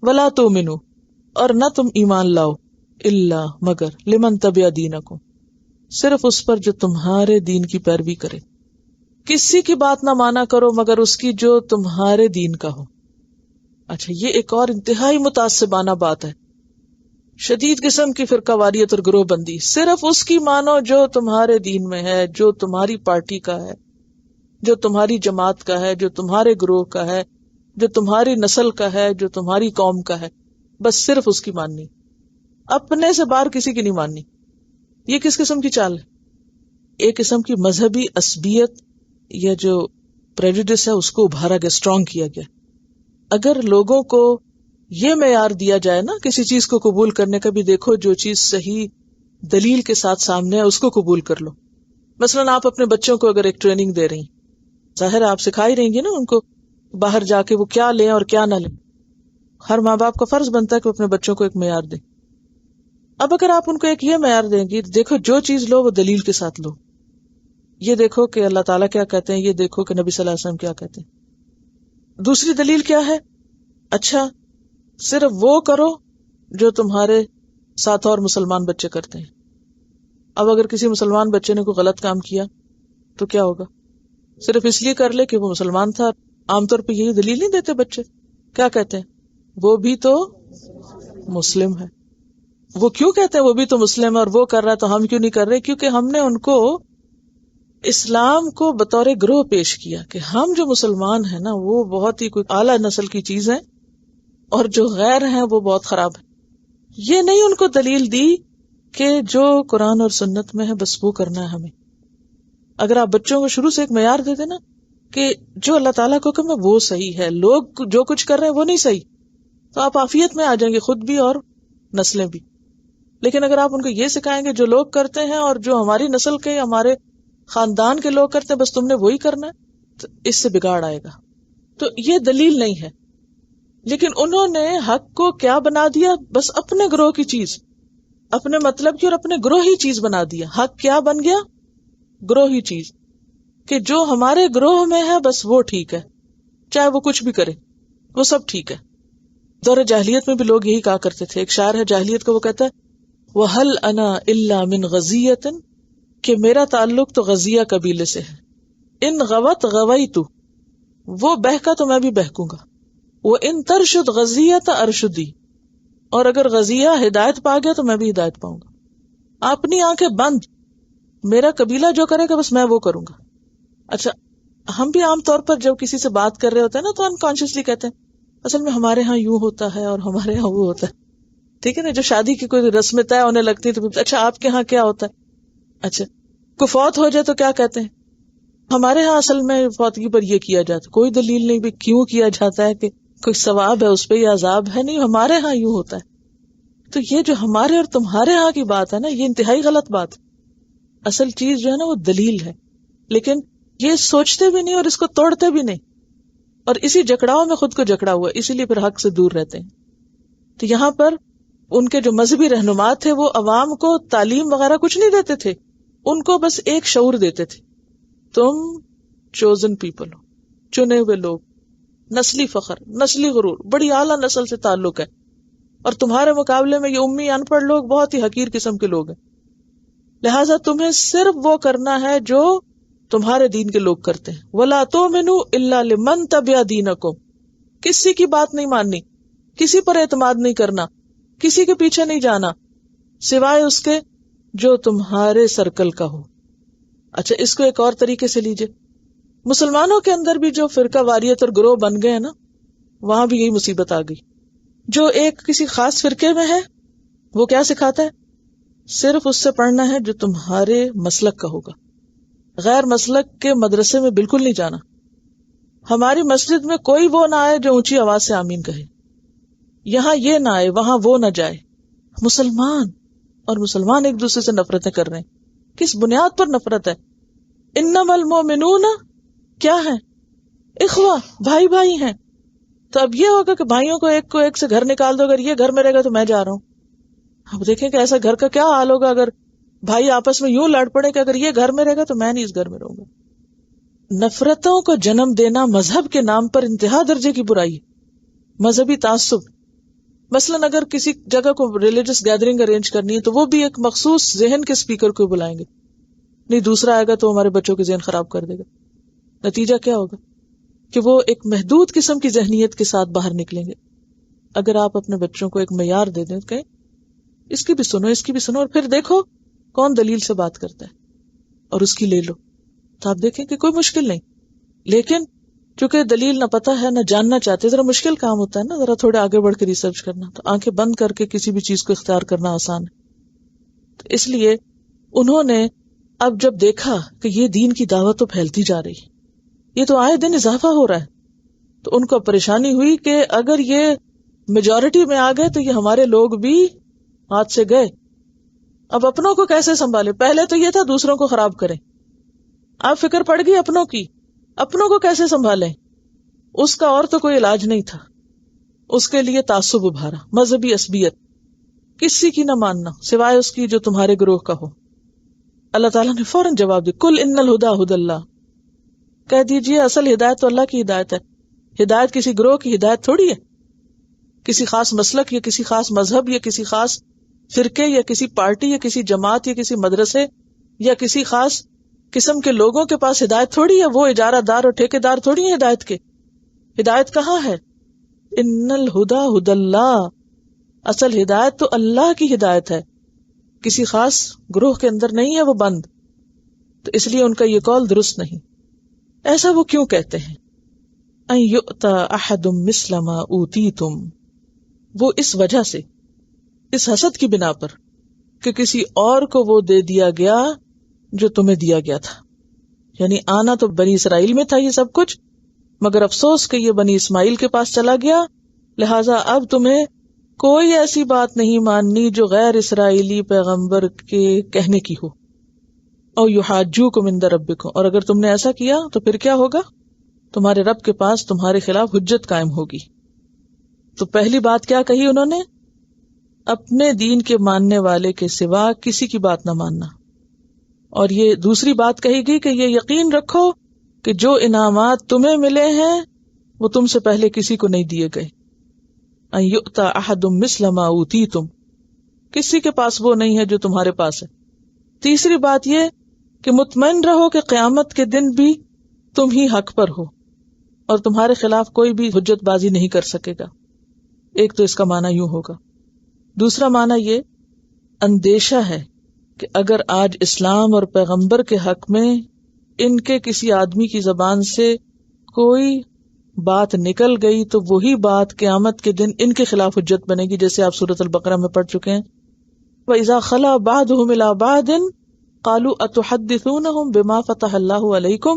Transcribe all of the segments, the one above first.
ولا تؤمنوا، اور نہ تم ایمان لاؤ، الا مگر لمن تبع دینکم، صرف اس پر جو تمہارے دین کی پیروی کرے. کسی کی بات نہ مانا کرو مگر اس کی جو تمہارے دین کا ہو. اچھا، یہ ایک اور انتہائی متعصبانہ بات ہے، شدید قسم کی فرقہ واریت اور گروہ بندی. صرف اس کی مانو جو تمہارے دین میں ہے، جو تمہاری پارٹی کا ہے، جو تمہاری جماعت کا ہے، جو تمہارے گروہ کا ہے، جو تمہاری نسل کا ہے، جو تمہاری قوم کا ہے، بس صرف اس کی ماننی، اپنے سے باہر کسی کی نہیں ماننی. یہ کس قسم کی چال ہے؟ ایک قسم کی مذہبی عصبیت یا جو پریجوڈس ہے اس کو ابھارا گیا، اسٹرانگ کیا گیا. اگر لوگوں کو یہ معیار دیا جائے نا کسی چیز کو قبول کرنے کا، بھی دیکھو جو چیز صحیح دلیل کے ساتھ سامنے ہے اس کو قبول کر لو. مثلاً آپ اپنے بچوں کو اگر ایک ٹریننگ دے رہی، ظاہر آپ سکھائی رہیں گی نا ان کو باہر جا کے وہ کیا لیں اور کیا نہ لیں. ہر ماں باپ کا فرض بنتا ہے کہ اپنے بچوں کو ایک معیار دیں. اب اگر آپ ان کو ایک یہ معیار دیں گی، دیکھو جو چیز لو وہ دلیل کے ساتھ لو، یہ دیکھو کہ اللہ تعالیٰ کیا کہتے ہیں، یہ دیکھو کہ نبی صلی اللہ علیہ وسلم کیا کہتے ہیں. دوسری دلیل کیا ہے؟ اچھا صرف وہ کرو جو تمہارے ساتھ اور مسلمان بچے کرتے ہیں. اب اگر کسی مسلمان بچے نے کوئی غلط کام کیا تو کیا ہوگا؟ صرف اس لیے کر لے کہ وہ مسلمان تھا. عام طور پہ یہی دلیل نہیں دیتے بچے، کیا کہتے ہیں؟ وہ بھی تو مسلم ہے. وہ کیوں کہتے ہیں وہ بھی تو مسلم ہے اور وہ کر رہا ہے تو ہم کیوں نہیں کر رہے؟ کیونکہ ہم نے ان کو اسلام کو بطور گروہ پیش کیا کہ ہم جو مسلمان ہیں نا وہ بہت ہی کوئی اعلیٰ نسل کی چیز ہے اور جو غیر ہیں وہ بہت خراب ہے. یہ نہیں ان کو دلیل دی کہ جو قرآن اور سنت میں ہے بس وہ کرنا ہے ہمیں. اگر آپ بچوں کو شروع سے ایک معیار دے دیں نا کہ جو اللہ تعالیٰ کو حکم ہے وہ صحیح ہے، لوگ جو کچھ کر رہے ہیں وہ نہیں صحیح، تو آپ عافیت میں آ جائیں گے، خود بھی اور نسلیں بھی. لیکن اگر آپ ان کو یہ سکھائیں گے جو لوگ کرتے ہیں اور جو ہماری نسل کے ہمارے خاندان کے لوگ کرتے ہیں بس تم نے وہی کرنا ہے، تو اس سے بگاڑ آئے گا. تو یہ دلیل نہیں ہے. لیکن انہوں نے حق کو کیا بنا دیا؟ بس اپنے گروہ کی چیز، اپنے مطلب کی اور اپنے گروہ ہی چیز بنا دیا. حق کیا بن گیا؟ گروہ ہی چیز، کہ جو ہمارے گروہ میں ہے بس وہ ٹھیک ہے، چاہے وہ کچھ بھی کرے وہ سب ٹھیک ہے. دور جاہلیت میں بھی لوگ یہی کہا کرتے تھے. ایک شاعر ہے جاہلیت کا، وہ کہتا ہے وَهَلْ أَنَا إِلَّا مِنْ غَزِيَّةٍ، کہ میرا تعلق تو غزیہ قبیلے سے ہے. ان غوت غویت، وہ بہکا تو میں بھی بہکوں گا. وہ ان ترشد غزیت ارشدی، اور اگر غزیہ ہدایت پا گیا تو میں بھی ہدایت پاؤں گا. اپنی آنکھیں بند، میرا قبیلہ جو کرے گا بس میں وہ کروں گا. اچھا ہم بھی عام طور پر جب کسی سے بات کر رہے ہوتے ہیں نا تو انکانشیسلی کہتے ہیں اصل میں ہمارے ہاں یوں ہوتا ہے اور ہمارے ہاں وہ ہوتا ہے. ٹھیک ہے نا، جو شادی کی کوئی رسم طے ہونے لگتی ہے تو اچھا آپ کے ہاں کیا ہوتا ہے؟ اچھا کوئی فوت ہو جائے تو کیا کہتے ہیں؟ ہمارے ہاں اصل میں فوتگی پر یہ کیا جاتا ہے. کوئی دلیل نہیں بھی کیوں کیا جاتا ہے، کہ کوئی ثواب ہے اس پہ یا عذاب ہے؟ نہیں، ہمارے ہاں یوں ہوتا ہے. تو یہ جو ہمارے اور تمہارے ہاں کی بات ہے نا، یہ انتہائی غلط بات ہے. اصل چیز جو ہے نا وہ دلیل ہے، لیکن یہ سوچتے بھی نہیں اور اس کو توڑتے بھی نہیں، اور اسی جکڑاؤ میں خود کو جکڑا ہوا، اسی لیے پھر حق سے دور رہتے ہیں. تو یہاں پر ان کے جو مذہبی رہنما تھے وہ عوام کو تعلیم وغیرہ کچھ نہیں دیتے تھے، ان کو بس ایک شعور دیتے تھے، تم چوزن پیپل ہو، چنے ہوئے لوگ، نسلی فخر، نسلی غرور، بڑی اعلیٰ نسل سے تعلق ہے، اور تمہارے مقابلے میں یہ امی ان پڑھ لوگ بہت ہی حقیر قسم کے لوگ ہیں. لہٰذا تمہیں صرف وہ کرنا ہے جو تمہارے دین کے لوگ کرتے ہیں. وَلَا تُؤْمِنُوا إِلَّا لِمَنْ تَبِعَ دِينَكُمْ، کسی کی بات نہیں ماننی، کسی پر اعتماد نہیں کرنا، کسی کے پیچھے نہیں جانا سوائے اس کے جو تمہارے سرکل کا ہو. اچھا اس کو ایک اور طریقے سے لیجئے، مسلمانوں کے اندر بھی جو فرقہ واریت اور گروہ بن گئے ہیں نا، وہاں بھی یہی مصیبت آ گئی. جو ایک کسی خاص فرقے میں ہے وہ کیا سکھاتا ہے؟ صرف اس سے پڑھنا ہے جو تمہارے مسلک کا ہوگا، غیر مسلک کے مدرسے میں بالکل نہیں جانا. ہماری مسجد میں کوئی وہ نہ آئے جو اونچی آواز سے آمین کہے، یہاں یہ نہ آئے، وہاں وہ نہ جائے. مسلمان اور مسلمان ایک دوسرے سے نفرتیں کر رہے ہیں. کس بنیاد پر نفرت ہے؟ انما المؤمنون کیا ہے؟ اخوہ، بھائی بھائی ہیں. تو اب یہ ہوگا کہ بھائیوں کو ایک سے گھر نکال دو، اگر یہ گھر میں رہے گا تو میں جا رہا ہوں. اب دیکھیں کہ ایسا گھر کا کیا حال ہوگا اگر بھائی آپس میں یوں لڑ پڑے کہ اگر یہ گھر میں رہے گا تو میں نہیں اس گھر میں رہوں گا. نفرتوں کو جنم دینا مذہب کے نام پر انتہا درجے کی برائی، مذہبی تعصب. مثلاً اگر کسی جگہ کو ریلیجس گیدرنگ ارینج کرنی ہے تو وہ بھی ایک مخصوص ذہن کے اسپیکر کو بلائیں گے، نہیں دوسرا آئے گا تو ہمارے بچوں کے ذہن خراب کر دے گا۔ نتیجہ کیا ہوگا کہ وہ ایک محدود قسم کی ذہنیت کے ساتھ باہر نکلیں گے۔ اگر آپ اپنے بچوں کو ایک معیار دے دیں کہ اس کی بھی سنو، اس کی بھی سنو، اور پھر دیکھو کون دلیل سے بات کرتا ہے اور اس کی لے لو، تو آپ دیکھیں کہ کوئی مشکل نہیں۔ لیکن چونکہ دلیل نہ پتہ ہے نہ جاننا چاہتے، ذرا مشکل کام ہوتا ہے نا، ذرا تھوڑے آگے بڑھ کے ریسرچ کرنا، تو آنکھیں بند کر کے کسی بھی چیز کو اختیار کرنا آسان ہے۔ تو اس لیے انہوں نے اب جب دیکھا کہ یہ دین کی دعوت تو پھیلتی جا رہی ہے، یہ تو آئے دن اضافہ ہو رہا ہے، تو ان کو پریشانی ہوئی کہ اگر یہ میجورٹی میں آ گئے تو یہ ہمارے لوگ بھی ہاتھ سے گئے، اب اپنوں کو کیسے سنبھالے؟ پہلے تو یہ تھا دوسروں کو خراب کریں، اب فکر پڑ گئی اپنوں کی، اپنوں کو کیسے سنبھالیں؟ اس کا اور تو کوئی علاج نہیں تھا، اس کے لیے تعصب ابھارا، مذہبی عصبیت، کسی کی نہ ماننا سوائے اس کی جو تمہارے گروہ کا ہو۔ اللہ تعالیٰ نے فوراً جواب دیا، کل ان الہدی ھدی اللہ، کہہ دیجئے اصل ہدایت تو اللہ کی ہدایت ہے، ہدایت کسی گروہ کی ہدایت تھوڑی ہے، کسی خاص مسلک یا کسی خاص مذہب یا کسی خاص فرقے یا کسی پارٹی یا کسی جماعت یا کسی مدرسے یا کسی خاص قسم کے لوگوں کے پاس ہدایت تھوڑی ہے، وہ اجارہ دار اور ٹھیکے دار تھوڑی ہیں ہدایت کے۔ ہدایت کہاں ہے؟ ان الہدی ھدی اللہ، اصل ہدایت تو اللہ کی ہدایت ہے، کسی خاص گروہ کے اندر نہیں ہے وہ بند۔ تو اس لیے ان کا یہ قول درست نہیں۔ ایسا وہ کیوں کہتے ہیں؟ ان یؤتی احد مثل ما اوتیتم، وہ اس وجہ سے، اس حسد کی بنا پر کہ کسی اور کو وہ دے دیا گیا جو تمہیں دیا گیا تھا، یعنی آنا تو بنی اسرائیل میں تھا یہ سب کچھ، مگر افسوس کہ یہ بنی اسماعیل کے پاس چلا گیا، لہٰذا اب تمہیں کوئی ایسی بات نہیں ماننی جو غیر اسرائیلی پیغمبر کے کہنے کی ہو۔ او یحاجوکم عند ربکم، اور اگر تم نے ایسا کیا تو پھر کیا ہوگا؟ تمہارے رب کے پاس تمہارے خلاف حجت قائم ہوگی۔ تو پہلی بات کیا کہی انہوں نے؟ اپنے دین کے ماننے والے کے سوا کسی کی بات نہ ماننا، اور یہ دوسری بات کہی گئی کہ یہ یقین رکھو کہ جو انعامات تمہیں ملے ہیں وہ تم سے پہلے کسی کو نہیں دیے گئے۔ ان یؤتی احد مثل ما اوتیتم، کسی کے پاس وہ نہیں ہے جو تمہارے پاس ہے۔ تیسری بات یہ کہ مطمئن رہو کہ قیامت کے دن بھی تم ہی حق پر ہو اور تمہارے خلاف کوئی بھی حجت بازی نہیں کر سکے گا۔ ایک تو اس کا معنی یوں ہوگا۔ دوسرا معنی یہ اندیشہ ہے کہ اگر آج اسلام اور پیغمبر کے حق میں ان کے کسی آدمی کی زبان سے کوئی بات نکل گئی تو وہی بات قیامت کے دن ان کے خلاف حجت بنے گی، جیسے آپ سورۃ البقرہ میں پڑھ چکے ہیں۔ وَإِذَا خَلَا بَعْضُهُمْ إِلَىٰ بَعْضٍ قَالُوا أَتُحَدِّثُونَهُمْ بِمَا فَتَحَ اللَّهُ عَلَيْكُمْ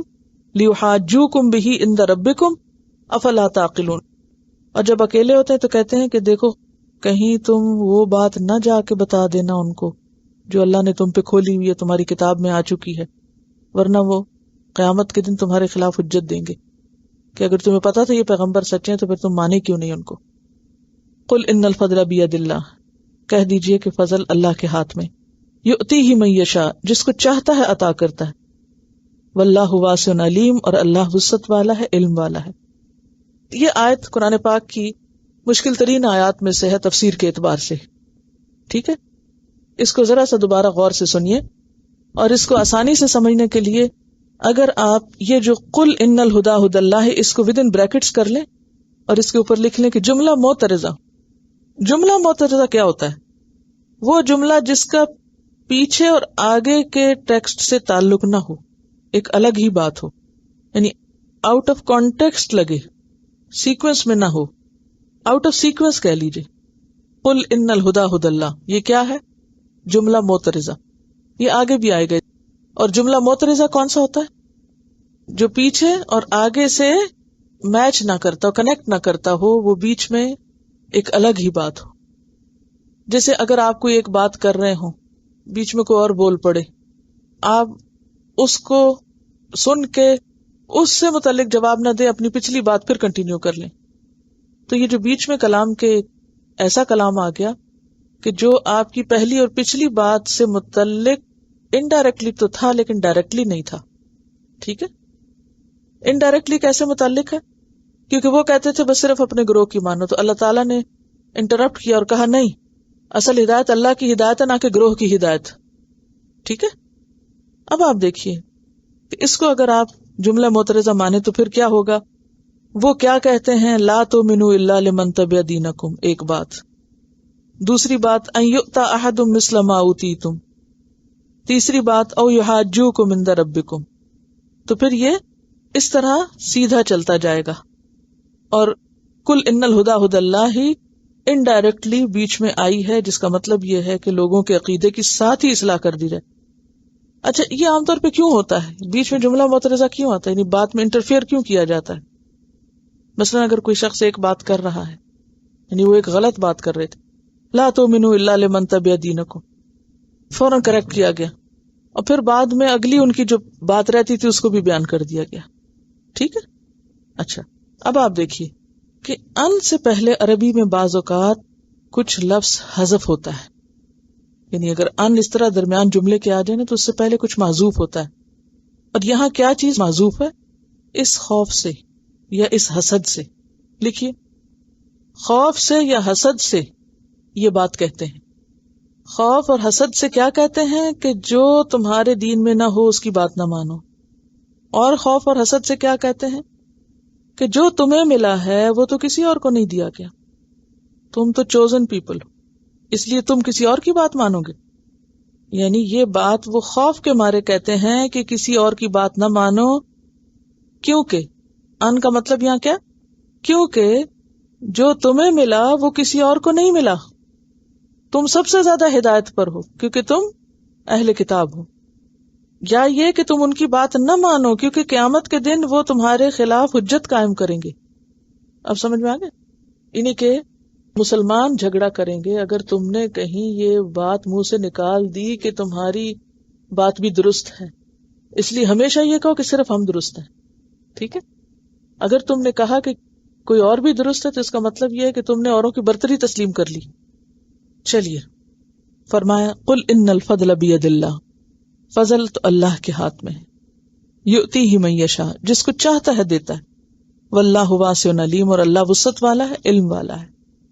لِيُحَاجُّوكُمْ بِهِ عِندَ رَبِّكُمْ أَفَلَا تَعْقِلُونَ، اور جب اکیلے ہوتے ہیں تو کہتے ہیں کہ دیکھو کہیں تم وہ بات نہ جا کے بتا دینا ان کو جو اللہ نے تم پہ کھولی ہوئی ہے، تمہاری کتاب میں آ چکی ہے، ورنہ وہ قیامت کے دن تمہارے خلاف حجت دیں گے کہ اگر تمہیں پتا تھا یہ پیغمبر سچے ہیں تو پھر تم مانے کیوں نہیں ان کو۔ قل ان الفضل بید اللہ، کہہ دیجئے کہ فضل اللہ کے ہاتھ میں، یؤتیہ من یشاء، جس کو چاہتا ہے عطا کرتا ہے، واللہ واسع علیم، اور اللہ وسعت والا ہے، علم والا ہے۔ یہ آیت قرآن پاک کی مشکل ترین آیات میں سے ہے تفسیر کے اعتبار سے، ٹھیک ہے؟ اس کو ذرا سا دوبارہ غور سے سنیے، اور اس کو آسانی سے سمجھنے کے لیے اگر آپ یہ جو قل ان الہدی ھدی اللہ ہے اس کو ود ان بریکٹس کر لیں اور اس کے اوپر لکھ لیں کہ جملہ معترضہ۔ جملہ معترضہ کیا ہوتا ہے؟ وہ جملہ جس کا پیچھے اور آگے کے ٹیکسٹ سے تعلق نہ ہو، ایک الگ ہی بات ہو، یعنی آؤٹ آف کانٹیکسٹ لگے، سیکوینس میں نہ ہو، آؤٹ آف سیکوینس کہہ لیجئے۔ قل ان الہدی ھدی اللہ، یہ کیا ہے؟ جملہ معترضہ۔ یہ آگے بھی آئے گا۔ اور جملہ معترضہ کون سا ہوتا ہے؟ جو پیچھے اور آگے سے میچ نہ کرتا ہو، کنیکٹ نہ کرتا ہو، وہ بیچ میں ایک الگ ہی بات ہو۔ جیسے اگر آپ کوئی ایک بات کر رہے ہوں، بیچ میں کوئی اور بول پڑے، آپ اس کو سن کے اس سے متعلق جواب نہ دیں، اپنی پچھلی بات پھر کنٹینیو کر لیں، تو یہ جو بیچ میں کلام کے ایسا کلام آ گیا کہ جو آپ کی پہلی اور پچھلی بات سے متعلق انڈائریکٹلی تو تھا لیکن ڈائریکٹلی نہیں تھا، ٹھیک ہے؟ انڈائریکٹلی کیسے متعلق ہے؟ کیونکہ وہ کہتے تھے بس صرف اپنے گروہ کی مانو، تو اللہ تعالیٰ نے انٹرپٹ کیا اور کہا نہیں، اصل ہدایت اللہ کی ہدایت ہے، نہ کہ گروہ کی ہدایت. ٹھیک ہے. اب آپ دیکھیے کہ اس کو اگر آپ جملہ معترضہ مانے تو پھر کیا ہوگا. وہ کیا کہتے ہیں، لا تؤمنوا الا لمن تبع دینکم، ایک بات. دوسری بات ان یؤتی احد مثل ما اوتیتم. تیسری بات او یحاجوکم عند ربکم. تو پھر یہ اس طرح سیدھا چلتا جائے گا. اور کل ان الہدی ھدی اللہ انڈائریکٹلی بیچ میں آئی ہے، جس کا مطلب یہ ہے کہ لوگوں کے عقیدے کی ساتھ ہی اصلاح کر دی جائے. اچھا، یہ عام طور پہ کیوں ہوتا ہے؟ بیچ میں جملہ معترضہ کیوں آتا ہے؟ یعنی بات میں انٹرفیئر کیوں کیا جاتا ہے؟ مثلا اگر کوئی شخص ایک بات کر رہا ہے، یعنی وہ ایک غلط بات کر رہے تھے، لا تؤمنوا الا لمن تبع دینکم، فوراً کریکٹ کیا گیا، اور پھر بعد میں اگلی ان کی جو بات رہتی تھی اس کو بھی بیان کر دیا گیا. ٹھیک ہے. اچھا، اب آپ دیکھیے کہ ان سے پہلے عربی میں بعض اوقات کچھ لفظ حذف ہوتا ہے. یعنی اگر ان اس طرح درمیان جملے کے آ جائے نا تو اس سے پہلے کچھ معذوف ہوتا ہے. اور یہاں کیا چیز معذوف ہے؟ اس خوف سے یا اس حسد سے. لکھیے، خوف سے یا حسد سے یہ بات کہتے ہیں. خوف اور حسد سے کیا کہتے ہیں کہ جو تمہارے دین میں نہ ہو اس کی بات نہ مانو. اور خوف اور حسد سے کیا کہتے ہیں کہ جو تمہیں ملا ہے وہ تو کسی اور کو نہیں دیا گیا، تم تو چوزن پیپل ہو، اس لیے تم کسی اور کی بات مانو گے. یعنی یہ بات وہ خوف کے مارے کہتے ہیں کہ کسی اور کی بات نہ مانو. کیونکہ ان کا مطلب یہاں کیا؟ کیونکہ جو تمہیں ملا وہ کسی اور کو نہیں ملا. تم سب سے زیادہ ہدایت پر ہو کیونکہ تم اہل کتاب ہو. یا یہ کہ تم ان کی بات نہ مانو کیونکہ قیامت کے دن وہ تمہارے خلاف حجت قائم کریں گے. اب سمجھ میں آ گئے؟ انہیں کہ مسلمان جھگڑا کریں گے اگر تم نے کہیں یہ بات منہ سے نکال دی کہ تمہاری بات بھی درست ہے، اس لیے ہمیشہ یہ کہو کہ صرف ہم درست ہیں. ٹھیک ہے. اگر تم نے کہا کہ کوئی اور بھی درست ہے تو اس کا مطلب یہ ہے کہ تم نے اوروں کی برتری تسلیم کر لی. چلیے، فرمایا قل ان الفضل بید اللہ، فضل تو اللہ کے ہاتھ میں ہے، یؤتیہ من یشاء، جس کو چاہتا ہے دیتا ہے، واللہ واسع علیم، اور اللہ وسعت والا ہے، علم والا ہے.